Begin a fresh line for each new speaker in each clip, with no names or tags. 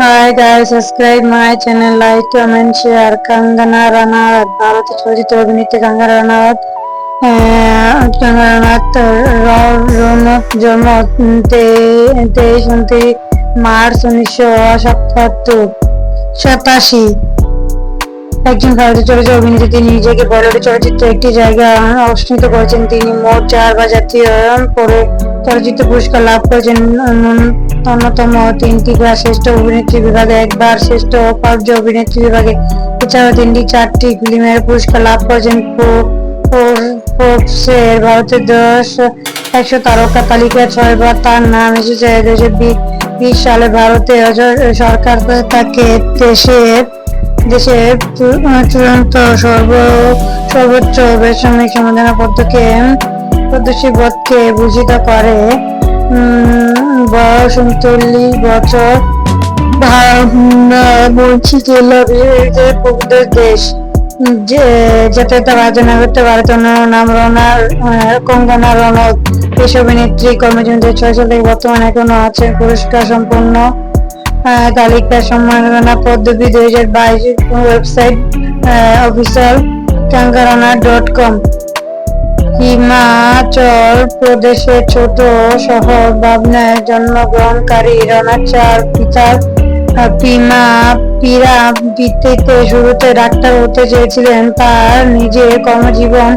Hi guys, subscribe my channel, like, comment, share. Kangana Ranaut, ভারতের চলচ্চিত্র অভিনেত্রী কাঙ্গনা রানাউত। কাঙ্গনা রানাউত রৌনক জন্ম 23 মার্চ 1987। একজন ভারতীয় চলচ্চিত্র অভিনেত্রী। তিনি নিজেকে বলিউড চলচ্চিত্রে একটি জায়গা অর্জিত করেছেন। তিনি মোট 4 বার জাতীয় চলচ্চিত্র পুরস্কার লাভ করেছেন, অন্যতম 3টি বার শ্রেষ্ঠ অভিনেত্রী বিভাগে, 1 বার শ্রেষ্ঠ পার্শ্ব অভিনেত্রী বিভাগে। এছাড়াও তিনি 4টি ফিল্মফেয়ার পুরস্কার লাভ করেছেন। ফোর্বসের ভারতের 100 তারকা তালিকায় 6 বার তার নাম এসেছে। 2020 সালে ভারতের সরকার তাকে দেশের চূড়ান্ত সর্বোচ্চ বেসামরিক সম্মাননা পদ্মশ্রী ভূষিত করে। বয়স 39 বছর। মুন্সি জেলা বিহারের দেশ। জাতীয়তা ভারতের নাগরিকত্ব ভারতের নাম কঙ্গনা রানাউত। পেশা অভিনেত্রী। কর্মজীবন 2006 সাল থেকে বর্তমানে এখনো আছেন। পুরস্কার সম্পন্ন তালিকা সম্মাননা পদ্ধতি 2022। Website official kangarana.com। হিমাচল প্রদেশের ছোট শহর বাবনায় জন্মগ্রহণকারী রানা চার পিতার পিরামিডে শুরুতে ডাক্তার হতে চেয়েছিলেন। তার নিজের কর্মজীবন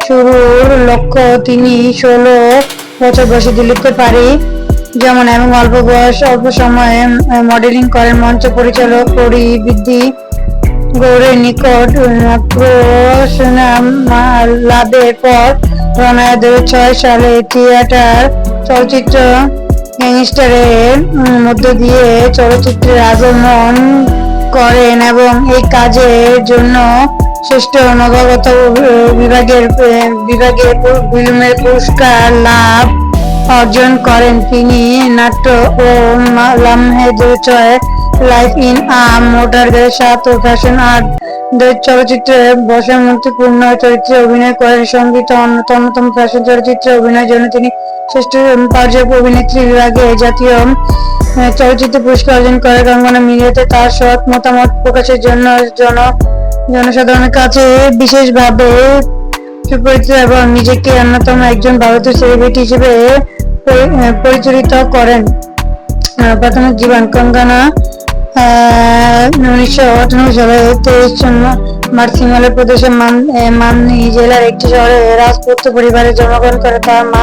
শুরুর লক্ষ্য তিনি 16 বছর বয়সে দিল্লিতে পাড়ি জমান এবং অল্প সময়ে মডেলিং করেন। মঞ্চ পরিচালক পরিবৃদ্ধি গৌড়ের নিকট সুনাম লাভের পর রানা 2006 সালে থিয়েটার চলচ্চিত্র গ্যাংস্টারের মধ্য দিয়ে চলচ্চিত্রে আগমন করেন এবং এই কাজের জন্য শ্রেষ্ঠ নবাগত বিভাগের ফিল্মের পুরস্কার লাভ অর্জন করেন। তিনি নাট্য ও Lamhe 2006, life in a metro 2007 ও ফ্যাশন আর্ট চলচ্চিত্রে বৈষম্যপূর্ণ চরিত্রে অভিনয় করেন। সঙ্গীত অন্যতম ফ্যাশন চলচ্চিত্রে অভিনয়ের জন্য তিনি শ্রেষ্ঠ পার্শ্ব অভিনেত্রী বিভাগে জাতীয় চলচ্চিত্র পুরস্কার অর্জন করেন। কঙ্গনা মিডিয়াতে তার সৎ মতামত প্রকাশের জন্য জনসাধারণের কাছে বিশেষভাবে সুপরিচিত এবং নিজেকে অন্যতম একজন ভারতীয় সেলিব্রিটি হিসেবে পরিচালিত করেন। প্রাথমিক জীবন। কঙ্গনা 1998 সালে 23 মার্চ হিমাচল প্রদেশের মামনি জেলার একটি শহরে রাজপুত পরিবারে জন্মগ্রহণ করে। তার মা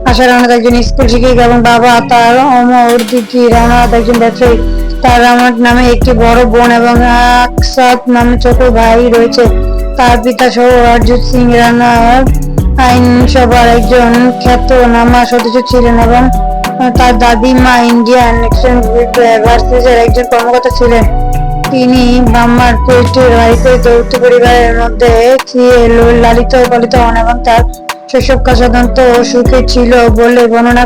আশা রানাউত একজন স্কুল শিক্ষিকা এবং বাবা তার অমর দিকি রানাউত একজন ব্যবসায়ী। তার রানাউত নামে একটি বড় বোন এবং আকসাদ নামে ছোট ভাই রয়েছে। তার পিতা সহ অরিজিৎ সিং রানাউত আইনসভার একজন খ্যাতনামা সদস্য ছিলেন এবং তার দাদিমা ইন্ডিয়ান এক্সচেঞ্জ ভার্সিটির একজন কর্মকর্তা ছিলেন। তিনি ব্রাহ্মণ পরিবারের বাড়িতে যৌথ পরিবারের মধ্যে লালিত পালিত হন এবং তার শৈশবকাল সাধারণত সুখে ছিল বলে বর্ণনা